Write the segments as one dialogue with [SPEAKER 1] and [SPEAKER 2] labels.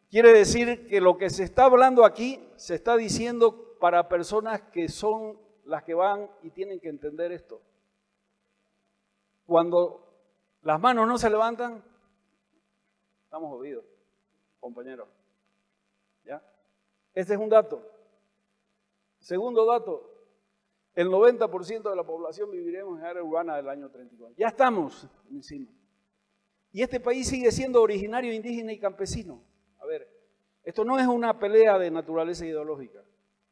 [SPEAKER 1] Quiere decir que lo que se está hablando aquí se está diciendo para personas que son las que van y tienen que entender esto. Cuando las manos no se levantan, estamos jodidos, compañeros. ¿Ya? Este es un dato. Segundo dato, el 90% de la población viviremos en área urbana del año 34. Ya estamos encima. Y este país sigue siendo originario, indígena y campesino. A ver, esto no es una pelea de naturaleza ideológica.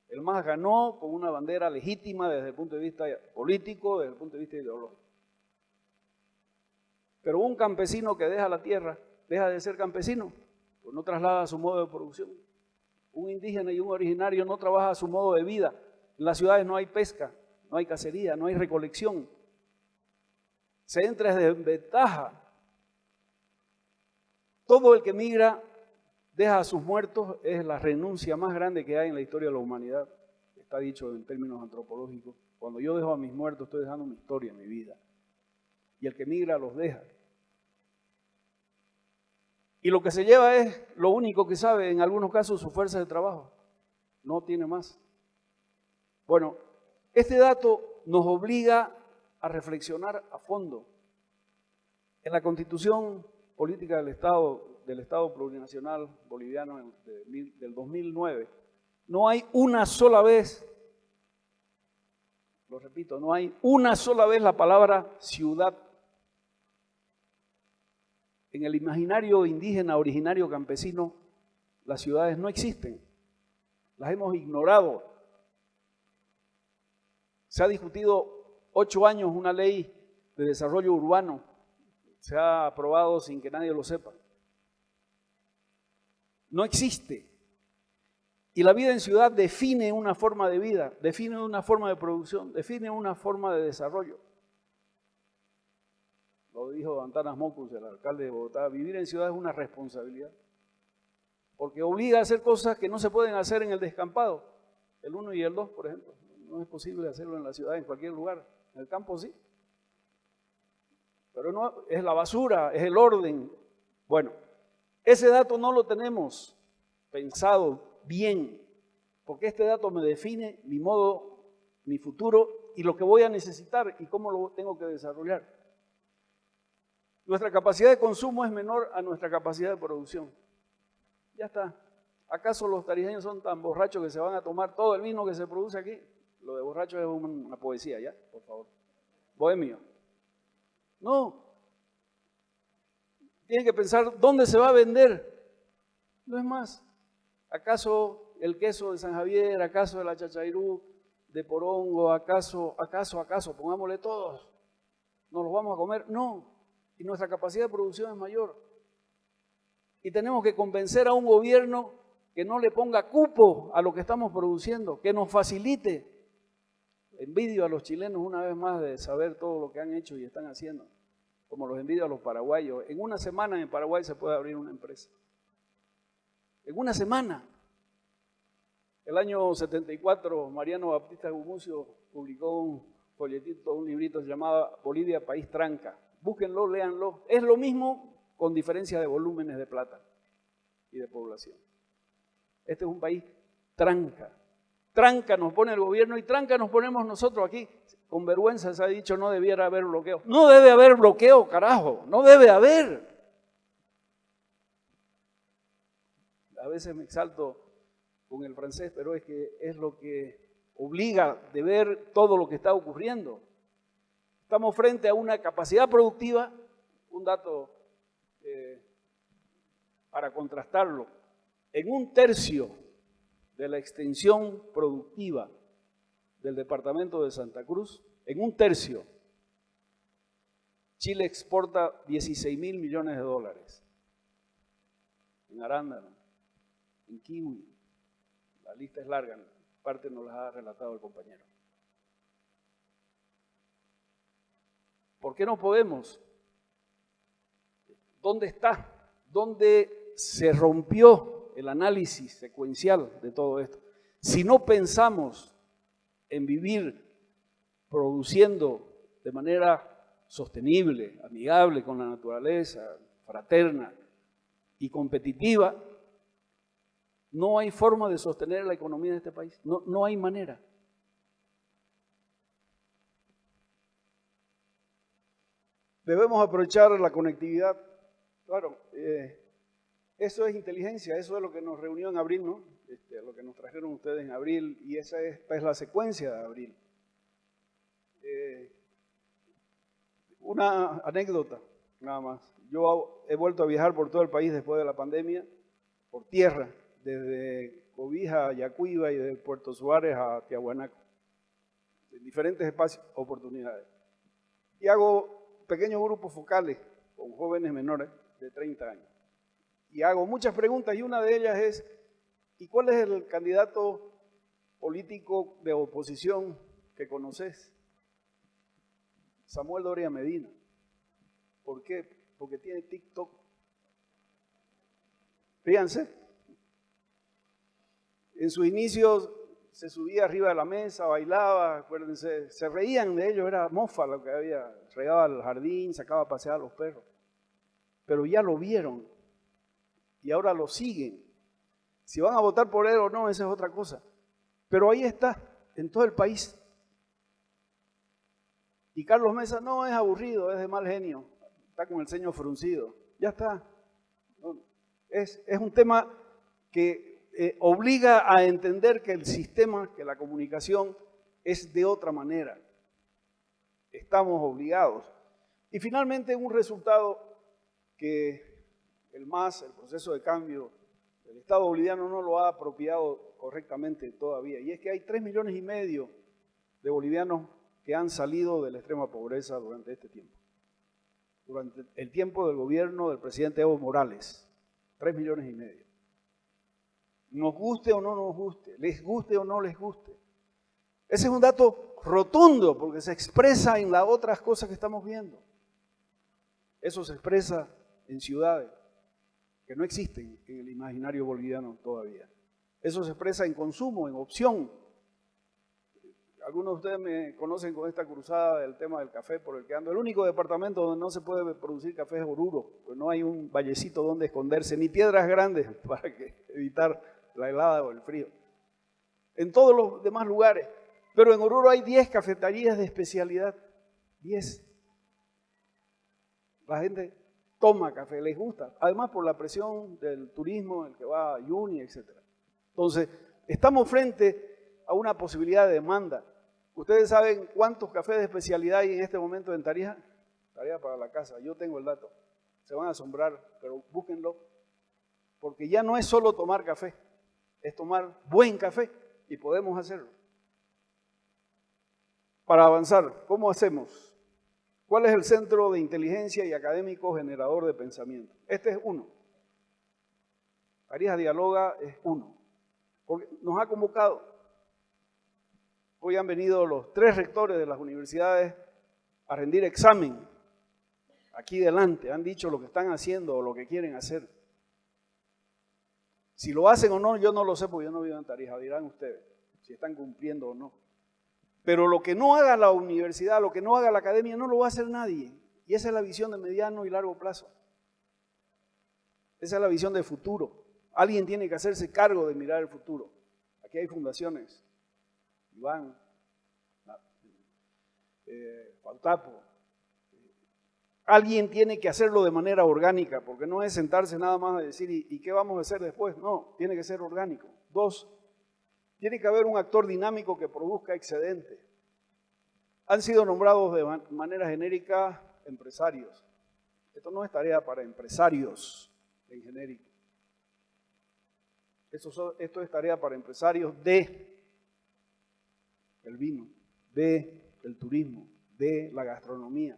[SPEAKER 1] El MAS ganó con una bandera legítima desde el punto de vista político, desde el punto de vista ideológico. Pero un campesino que deja la tierra, deja de ser campesino, pues no traslada su modo de producción. Un indígena y un originario no trabaja su modo de vida. En las ciudades no hay pesca, no hay cacería, no hay recolección. Se entra en desventaja. Todo el que migra deja a sus muertos, es la renuncia más grande que hay en la historia de la humanidad. Está dicho en términos antropológicos. Cuando yo dejo a mis muertos, estoy dejando mi historia, mi vida. Y el que migra los deja. Y lo que se lleva es lo único que sabe, en algunos casos, su fuerza de trabajo. No tiene más. Bueno, este dato nos obliga a reflexionar a fondo. En la Constitución Política del Estado Plurinacional Boliviano del 2009, no hay una sola vez, lo repito, no hay una sola vez la palabra ciudad. En el imaginario indígena, originario, campesino, las ciudades no existen. Las hemos ignorado. Se ha discutido 8 años una ley de desarrollo urbano. Se ha aprobado sin que nadie lo sepa. No existe. Y la vida en ciudad define una forma de vida, define una forma de producción, define una forma de desarrollo. Lo dijo Antanas Mockus, el alcalde de Bogotá, vivir en ciudad es una responsabilidad, porque obliga a hacer cosas que no se pueden hacer en el descampado. El 1 y el 2, por ejemplo, no es posible hacerlo en la ciudad, en cualquier lugar. En el campo sí. Pero no, es la basura, es el orden. Bueno, ese dato no lo tenemos pensado bien, porque este dato me define mi modo, mi futuro y lo que voy a necesitar y cómo lo tengo que desarrollar. Nuestra capacidad de consumo es menor a nuestra capacidad de producción. Ya está. ¿Acaso los tarijeños son tan borrachos que se van a tomar todo el vino que se produce aquí? Lo de borracho es una poesía, ¿ya? Por favor. Bohemio. No. Tienen que pensar dónde se va a vender. No es más. ¿Acaso el queso de San Javier? ¿Acaso el achachairú de Porongo? ¿Acaso? Pongámosle todos. ¿Nos los vamos a comer? No. Y nuestra capacidad de producción es mayor. Y tenemos que convencer a un gobierno que no le ponga cupo a lo que estamos produciendo, que nos facilite. Envidio a los chilenos una vez más de saber todo lo que han hecho y están haciendo, como los envidio a los paraguayos. En una semana en Paraguay se puede abrir una empresa. En una semana. El año 74, Mariano Baptista Gumucio publicó un folletito, un librito llamado Bolivia, País Tranca. Búsquenlo, léanlo. Es lo mismo con diferencia de volúmenes de plata y de población. Este es un país tranca. Tranca nos pone el gobierno y tranca nos ponemos nosotros aquí. Con vergüenza se ha dicho no debiera haber bloqueo. No debe haber bloqueo, carajo. No debe haber. A veces me exalto con el francés, pero es que es lo que obliga de ver todo lo que está ocurriendo. Estamos frente a una capacidad productiva, un dato para contrastarlo, en 1/3 de la extensión productiva del departamento de Santa Cruz, en 1/3, Chile exporta 16.000 millones de dólares en arándano, en kiwi, la lista es larga, parte nos la ha relatado el compañero. ¿Por qué no podemos? ¿Dónde está? ¿Dónde se rompió el análisis secuencial de todo esto? Si no pensamos en vivir produciendo de manera sostenible, amigable con la naturaleza, fraterna y competitiva, No hay forma de sostener la economía de este país. No hay manera. Debemos aprovechar la conectividad. Claro, eso es inteligencia, eso es lo que nos reunió en abril, ¿no? Lo que nos trajeron ustedes en abril, y esta es la secuencia de abril. Una anécdota, nada más. Yo he vuelto a viajar por todo el país después de la pandemia, por tierra, desde Cobija a Yacuiba y desde Puerto Suárez a Tiahuanaco, en diferentes espacios, oportunidades. Y hago pequeños grupos focales con jóvenes menores de 30 años. Y hago muchas preguntas y una de ellas es, ¿y cuál es el candidato político de oposición que conoces? Samuel Doria Medina. ¿Por qué? Porque tiene TikTok. Fíjense. En sus inicios se subía arriba de la mesa, bailaba, acuérdense, se reían de ellos, era mofa lo que había, regaba el jardín, sacaba a pasear a los perros. Pero ya lo vieron y ahora lo siguen. Si van a votar por él o no, esa es otra cosa. Pero ahí está, en todo el país. Y Carlos Mesa no es aburrido, es de mal genio, está con el ceño fruncido, ya está. Es un tema que obliga a entender que el sistema, que la comunicación es de otra manera. Estamos obligados. Y finalmente un resultado que el MAS, el proceso de cambio del Estado boliviano, no lo ha apropiado correctamente todavía. Y es que hay 3,5 millones de bolivianos que han salido de la extrema pobreza durante este tiempo. Durante el tiempo del gobierno del presidente Evo Morales. 3,5 millones. Nos guste o no nos guste, les guste o no les guste. Ese es un dato rotundo porque se expresa en las otras cosas que estamos viendo. Eso se expresa en ciudades que no existen en el imaginario boliviano todavía. Eso se expresa en consumo, en opción. Algunos de ustedes me conocen con esta cruzada del tema del café por el que ando. El único departamento donde no se puede producir café es Oruro, pues no hay un vallecito donde esconderse, ni piedras grandes para evitar la helada o el frío. En todos los demás lugares. Pero en Oruro hay 10 cafeterías de especialidad. 10. La gente toma café, les gusta. Además por la presión del turismo, el que va a Uyuni, etc. Entonces, estamos frente a una posibilidad de demanda. ¿Ustedes saben cuántos cafés de especialidad hay en este momento en Tarija? Tarea para la casa, yo tengo el dato. Se van a asombrar, pero búsquenlo. Porque ya no es solo tomar café, es tomar buen café y podemos hacerlo. Para avanzar, ¿cómo hacemos? ¿Cuál es el centro de inteligencia y académico generador de pensamiento? Este es uno. Tarija Dialoga es uno. Porque nos ha convocado. Hoy han venido los 3 rectores de las universidades a rendir examen. Aquí delante han dicho lo que están haciendo o lo que quieren hacer. Si lo hacen o no, yo no lo sé porque yo no vivo en Tarija, dirán ustedes si están cumpliendo o no. Pero lo que no haga la universidad, lo que no haga la academia, no lo va a hacer nadie. Y esa es la visión de mediano y largo plazo. Esa es la visión de futuro. Alguien tiene que hacerse cargo de mirar el futuro. Aquí hay fundaciones, Iván, Pautapo. Alguien tiene que hacerlo de manera orgánica, porque no es sentarse nada más a decir, ¿y qué vamos a hacer después? No, tiene que ser orgánico. 2, tiene que haber un actor dinámico que produzca excedente. Han sido nombrados de manera genérica empresarios. Esto no es tarea para empresarios en genérico. Esto es tarea para empresarios de el vino, de el turismo, de la gastronomía.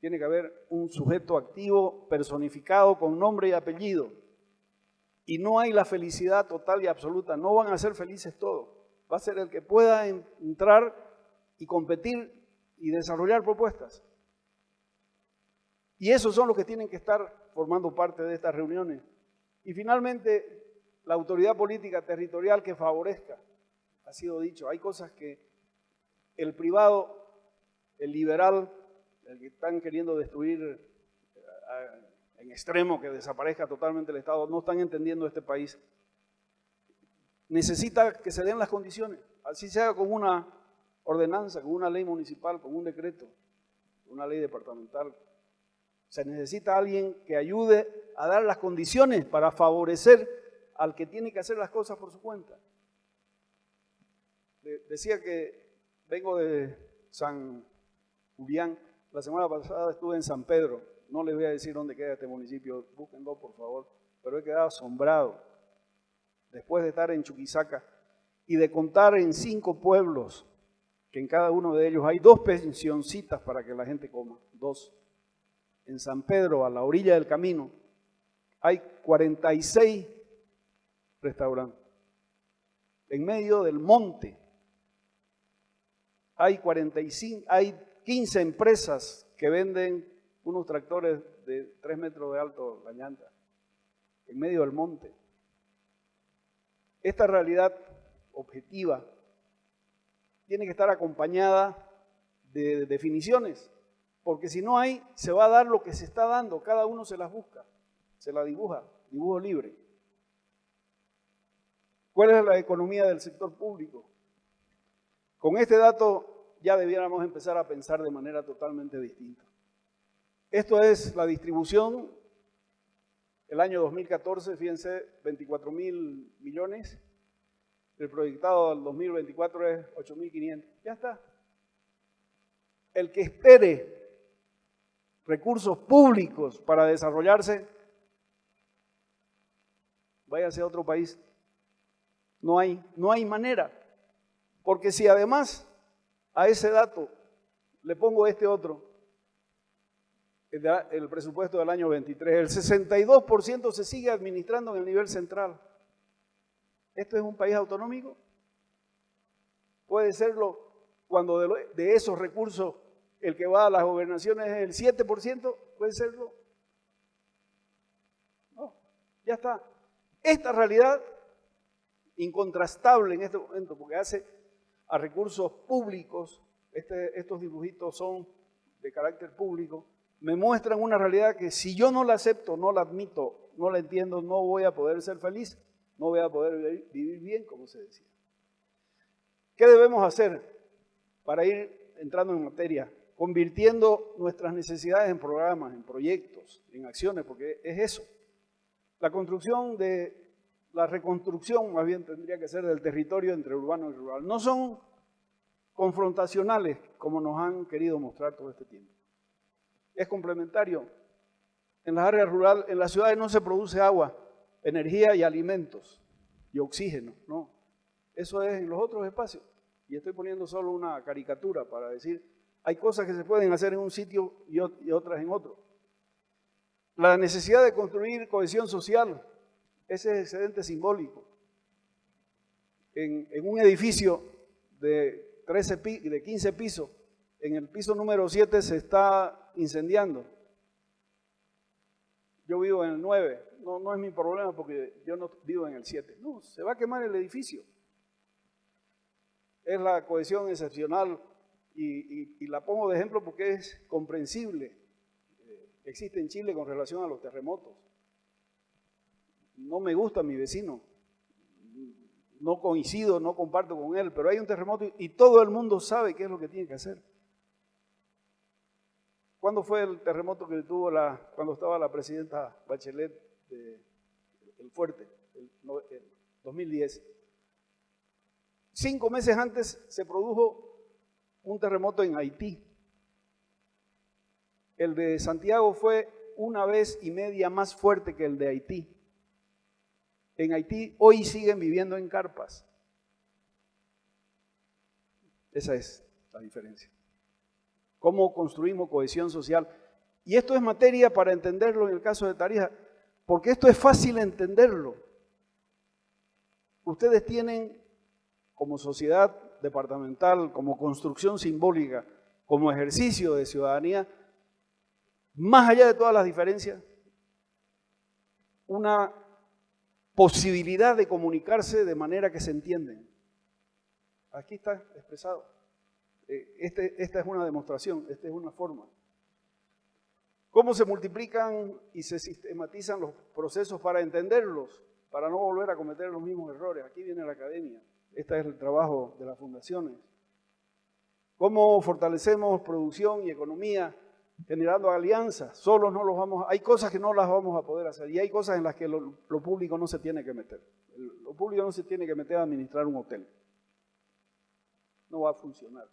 [SPEAKER 1] Tiene que haber un sujeto activo personificado con nombre y apellido. Y no hay la felicidad total y absoluta. No van a ser felices todos. Va a ser el que pueda entrar y competir y desarrollar propuestas. Y esos son los que tienen que estar formando parte de estas reuniones. Y finalmente, la autoridad política territorial que favorezca. Ha sido dicho, hay cosas que el privado, el liberal, el que están queriendo destruir en extremo que desaparezca totalmente el Estado, no están entendiendo este país. necesita que se den las condiciones, así sea con una ordenanza, con una ley municipal, con un decreto, una ley departamental. Se necesita alguien que ayude a dar las condiciones para favorecer al que tiene que hacer las cosas por su cuenta. Decía que vengo de San Julián, la semana pasada estuve en San Pedro, no les voy a decir dónde queda este municipio, búsquenlo por favor, pero he quedado asombrado después de estar en Chuquisaca y de contar en 5 pueblos, que en cada uno de ellos hay 2 pensioncitas para que la gente coma, 2. En San Pedro, a la orilla del camino, hay 46 restaurantes. En medio del monte hay 15 empresas que venden unos tractores de 3 metros de alto la llanta, en medio del monte. Esta realidad objetiva tiene que estar acompañada de definiciones, porque si no hay, se va a dar lo que se está dando, cada uno se las busca, se la dibuja, dibujo libre. ¿Cuál es la economía del sector público? Con este dato ya debiéramos empezar a pensar de manera totalmente distinta. Esto es la distribución, el año 2014, fíjense, 24.000 millones, el proyectado del 2024 es 8.500, ya está. El que espere recursos públicos para desarrollarse, váyase a otro país. No hay manera, porque si además a ese dato le pongo este otro, el presupuesto del año 23, el 62% se sigue administrando en el nivel central. ¿Esto es un país autonómico? Puede serlo cuando de esos recursos el que va a las gobernaciones es el 7%, puede serlo. No, ya está. Esta realidad incontrastable en este momento, porque hace a recursos públicos, estos dibujitos son de carácter público, me muestran una realidad que si yo no la acepto, no la admito, no la entiendo, no voy a poder ser feliz, no voy a poder vivir bien, como se decía. ¿Qué debemos hacer para ir entrando en materia? Convirtiendo nuestras necesidades en programas, en proyectos, en acciones, porque es eso. La reconstrucción más bien tendría que ser del territorio entre urbano y rural. No son confrontacionales como nos han querido mostrar todo este tiempo. Es complementario. En las áreas rurales, en las ciudades no se produce agua, energía y alimentos y oxígeno, no. Eso es en los otros espacios. Y estoy poniendo solo una caricatura para decir, hay cosas que se pueden hacer en un sitio y otras en otro. La necesidad de construir cohesión social, ese excedente simbólico. En un edificio de 15 pisos, en el piso número 7 se está incendiando. Yo vivo en el 9, no es mi problema porque yo no vivo en el 7. No, se va a quemar el edificio. Es la cohesión excepcional y la pongo de ejemplo porque es comprensible. Existe en Chile con relación a los terremotos. No me gusta mi vecino, no coincido, no comparto con él, pero hay un terremoto y todo el mundo sabe qué es lo que tiene que hacer. ¿Cuándo fue el terremoto que tuvo cuando estaba la presidenta Bachelet el fuerte? El 2010. 5 meses antes se produjo un terremoto en Haití. El de Santiago fue 1,5 veces más fuerte que el de Haití. En Haití hoy siguen viviendo en carpas. Esa es la diferencia. ¿Cómo construimos cohesión social? Y esto es materia para entenderlo en el caso de Tarija, porque esto es fácil entenderlo. Ustedes tienen como sociedad departamental, como construcción simbólica, como ejercicio de ciudadanía, más allá de todas las diferencias, una posibilidad de comunicarse de manera que se entienden. Aquí está expresado. Esta es una demostración, esta es una forma. ¿Cómo se multiplican y se sistematizan los procesos para entenderlos? para no volver a cometer los mismos errores. Aquí viene la academia. Este es el trabajo de las fundaciones. ¿Cómo fortalecemos producción y economía? Generando alianzas. Solos no los vamos a... Hay cosas que no las vamos a poder hacer y hay cosas en las que lo público no se tiene que meter. Lo público no se tiene que meter a administrar un hotel. No va a funcionar.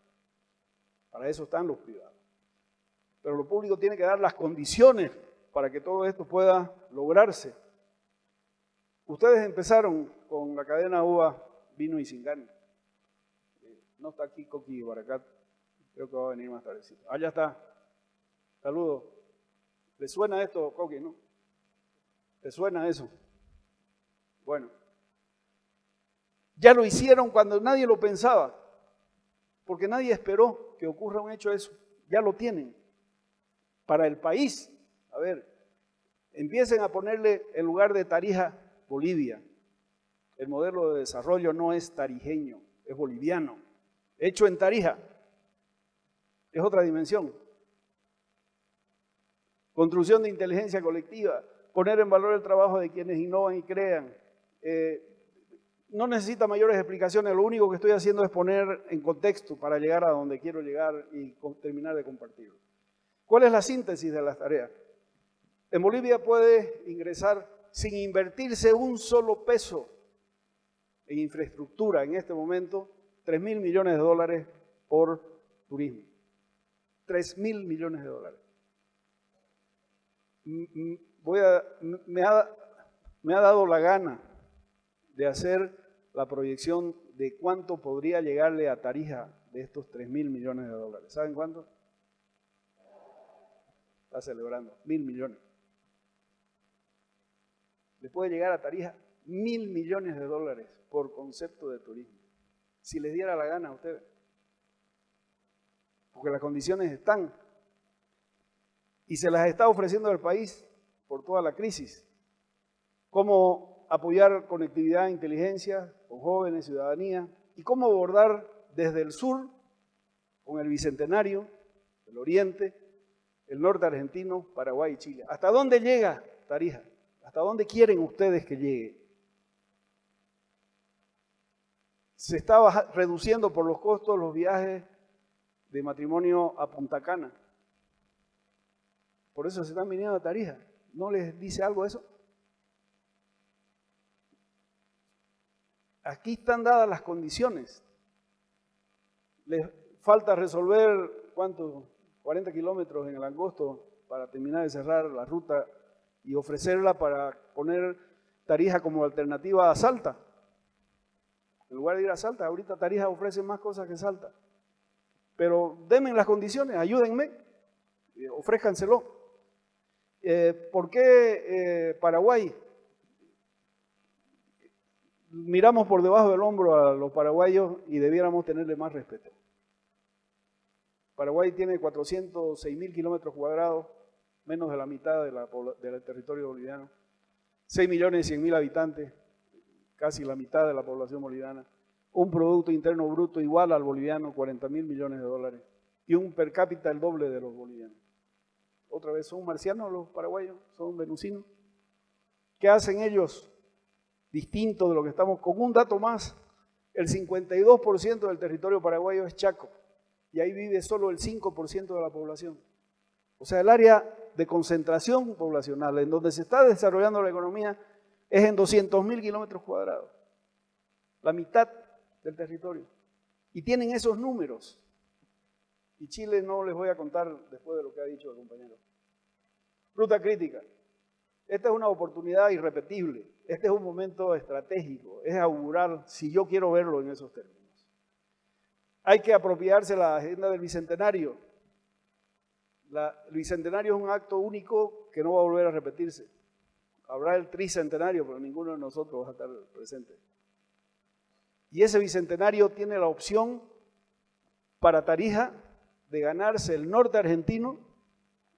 [SPEAKER 1] Para eso están los privados. Pero lo público tiene que dar las condiciones para que todo esto pueda lograrse. Ustedes empezaron con la cadena uva, vino y Singani. No está aquí Coqui Baracat, creo que va a venir más tardecito. Allá está. Saludos. ¿Le suena esto, Coqui, no? ¿Le suena eso? Bueno. Ya lo hicieron cuando nadie lo pensaba, porque nadie esperó que ocurra un hecho eso. Ya lo tienen. Para el país, a ver, empiecen a ponerle en lugar de Tarija, Bolivia. El modelo de desarrollo no es tarijeño, es boliviano. Hecho en Tarija, es otra dimensión. Construcción de inteligencia colectiva, poner en valor el trabajo de quienes innovan y crean. No necesita mayores explicaciones, lo único que estoy haciendo es poner en contexto para llegar a donde quiero llegar y terminar de compartirlo. ¿Cuál es la síntesis de las tareas? En Bolivia puede ingresar sin invertirse un solo peso en infraestructura en este momento, 3.000 millones de dólares por turismo. 3.000 millones de dólares. Me ha dado la gana de hacer la proyección de cuánto podría llegarle a Tarija de estos 3.000 millones de dólares. ¿Saben cuánto? Está celebrando, 1.000 millones. Le puede llegar a Tarija 1.000 millones de dólares por concepto de turismo. Si les diera la gana a ustedes. Porque las condiciones están. Y se las está ofreciendo al país por toda la crisis. Cómo apoyar conectividad e inteligencia con jóvenes, ciudadanía. Y cómo abordar desde el sur, con el Bicentenario, el oriente, el norte argentino, Paraguay y Chile. ¿Hasta dónde llega Tarija? ¿Hasta dónde quieren ustedes que llegue? Se está reduciendo por los costos los viajes de matrimonio a Punta Cana. Por eso se están viniendo a Tarija. ¿No les dice algo eso? Aquí están dadas las condiciones. Les falta resolver, ¿cuánto? 40 kilómetros en el angosto para terminar de cerrar la ruta y ofrecerla para poner Tarija como alternativa a Salta. En lugar de ir a Salta, ahorita Tarija ofrece más cosas que Salta. Pero denme las condiciones, ayúdenme, ofrézcanselo. ¿Por qué Paraguay? Miramos por debajo del hombro a los paraguayos y debiéramos tenerle más respeto. Paraguay tiene 406.000 kilómetros cuadrados, menos de la mitad del territorio boliviano. 6.100.000 habitantes, casi la mitad de la población boliviana. Un Producto Interno Bruto igual al boliviano, 40.000 millones de dólares. Y un per cápita el doble de los bolivianos. Otra vez, ¿son marcianos los paraguayos? ¿Son venusinos? ¿Qué hacen ellos distinto de lo que estamos? Con un dato más, el 52% del territorio paraguayo es Chaco. Y ahí vive solo el 5% de la población. O sea, el área de concentración poblacional en donde se está desarrollando la economía es en 200.000 kilómetros cuadrados. La mitad del territorio. Y tienen esos números. Y Chile no les voy a contar después de lo que ha dicho el compañero. Ruta crítica. Esta es una oportunidad irrepetible. Este es un momento estratégico. Es augurar, si yo quiero verlo en esos términos. Hay que apropiarse la agenda del Bicentenario. El Bicentenario es un acto único que no va a volver a repetirse. Habrá el Tricentenario, pero ninguno de nosotros va a estar presente. Y ese Bicentenario tiene la opción para Tarija de ganarse el norte argentino.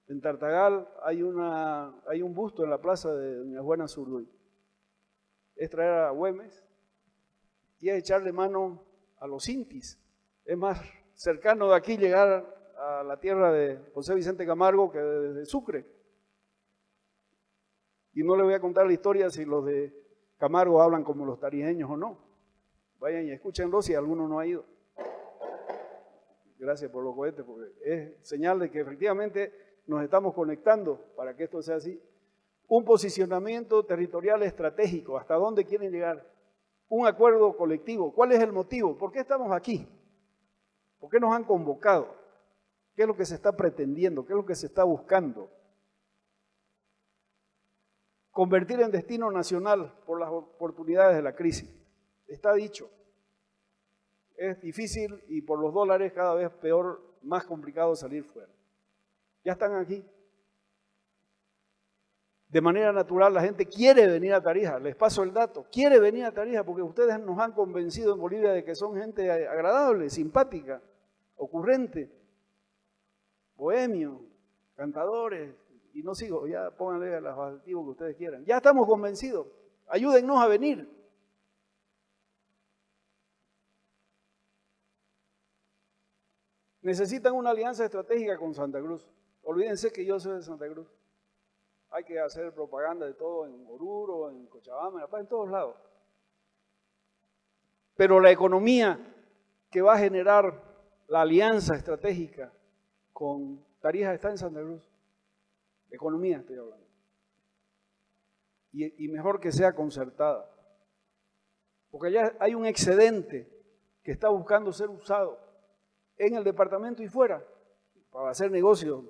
[SPEAKER 1] En Tartagal hay un busto en la plaza de Doña Juana Zurduy. Es traer a Güemes y es echarle mano a los intis. Es más cercano de aquí llegar a la tierra de José Vicente Camargo que de Sucre. Y no le voy a contar la historia si los de Camargo hablan como los tarijeños o no. Vayan y escúchenlo si alguno no ha ido. Gracias por los cohetes, porque es señal de que efectivamente nos estamos conectando para que esto sea así. Un posicionamiento territorial estratégico, ¿hasta dónde quieren llegar? Un acuerdo colectivo. ¿Cuál es el motivo? ¿Por qué estamos aquí? ¿Por qué nos han convocado? ¿Qué es lo que se está pretendiendo? ¿Qué es lo que se está buscando? Convertir en destino nacional por las oportunidades de la crisis. Está dicho. Es difícil y por los dólares cada vez peor, más complicado salir fuera. Ya están aquí. De manera natural la gente quiere venir a Tarija, les paso el dato, quiere venir a Tarija porque ustedes nos han convencido en Bolivia de que son gente agradable, simpática, ocurrente, bohemio, cantadores, y no sigo, ya pónganle a los adjetivos que ustedes quieran. Ya estamos convencidos, ayúdennos a venir. Necesitan una alianza estratégica con Santa Cruz. Olvídense que yo soy de Santa Cruz. Hay que hacer propaganda de todo en Oruro, en Cochabamba, en todos lados. Pero la economía que va a generar la alianza estratégica con Tarija está en Santa Cruz. Economía estoy hablando. Y mejor que sea concertada. Porque allá hay un excedente que está buscando ser usado en el departamento y fuera para hacer negocios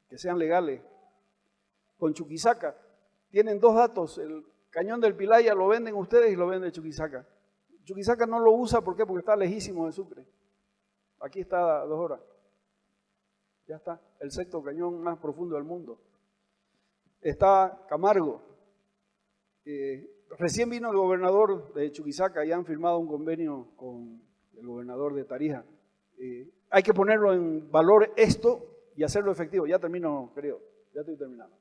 [SPEAKER 1] que sean legales. Con Chuquisaca tienen dos datos, el cañón del Pilaya lo venden ustedes y lo vende Chuquisaca. Chuquisaca no lo usa, ¿por qué? Porque está lejísimo de Sucre. Aquí está a 2 horas. Ya está, el sexto cañón más profundo del mundo. Está Camargo. Recién vino el gobernador de Chuquisaca y han firmado un convenio con el gobernador de Tarija. Hay que ponerlo en valor esto y hacerlo efectivo. Ya termino, creo, ya estoy terminando.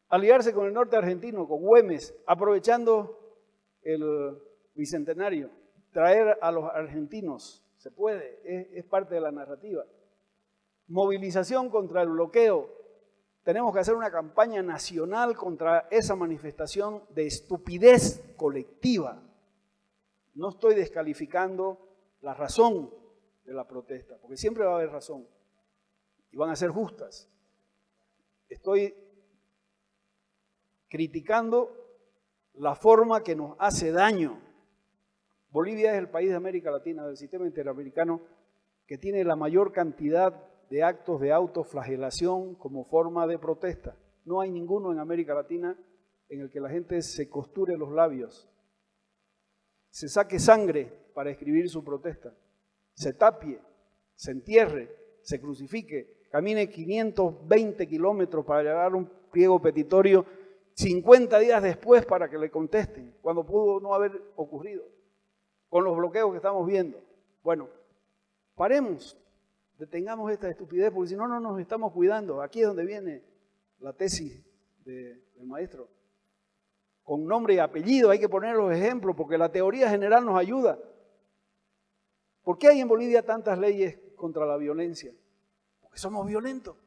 [SPEAKER 1] Aliarse con el norte argentino, con Güemes, aprovechando el bicentenario, traer a los argentinos, se puede, es parte de la narrativa. Movilización contra el bloqueo, tenemos que hacer una campaña nacional contra esa manifestación de estupidez colectiva. No estoy descalificando la razón de la protesta, porque siempre va a haber razón y van a ser justas. Estoy criticando la forma que nos hace daño. Bolivia es el país de América Latina, del sistema interamericano, que tiene la mayor cantidad de actos de autoflagelación como forma de protesta. No hay ninguno en América Latina en el que la gente se costure los labios, se saque sangre para escribir su protesta, se tapie, se entierre, se crucifique, camine 520 kilómetros para llegar a un pliego petitorio 50 días después para que le contesten, cuando pudo no haber ocurrido, con los bloqueos que estamos viendo. Bueno, paremos, detengamos esta estupidez, porque si no, no nos estamos cuidando. Aquí es donde viene la tesis del maestro. Con nombre y apellido hay que poner los ejemplos, porque la teoría general nos ayuda. ¿Por qué hay en Bolivia tantas leyes contra la violencia? Porque somos violentos.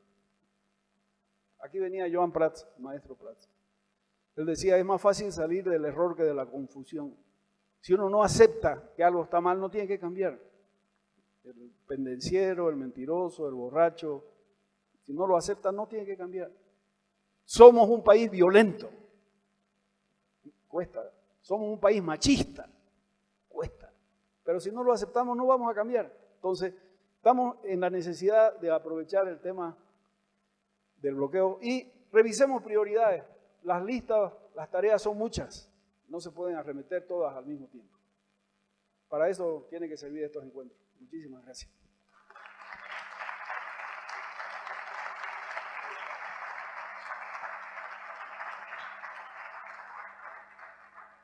[SPEAKER 1] Aquí venía Joan Prats, el maestro Prats. Él decía, es más fácil salir del error que de la confusión. Si uno no acepta que algo está mal, no tiene que cambiar. El pendenciero, el mentiroso, el borracho, si no lo acepta, no tiene que cambiar. Somos un país violento. Cuesta. Somos un país machista. Cuesta. Pero si no lo aceptamos, no vamos a cambiar. Entonces, estamos en la necesidad de aprovechar el tema del bloqueo y revisemos prioridades. Las listas, las tareas son muchas, no se pueden arremeter todas al mismo tiempo. Para eso tienen que servir estos encuentros. Muchísimas gracias.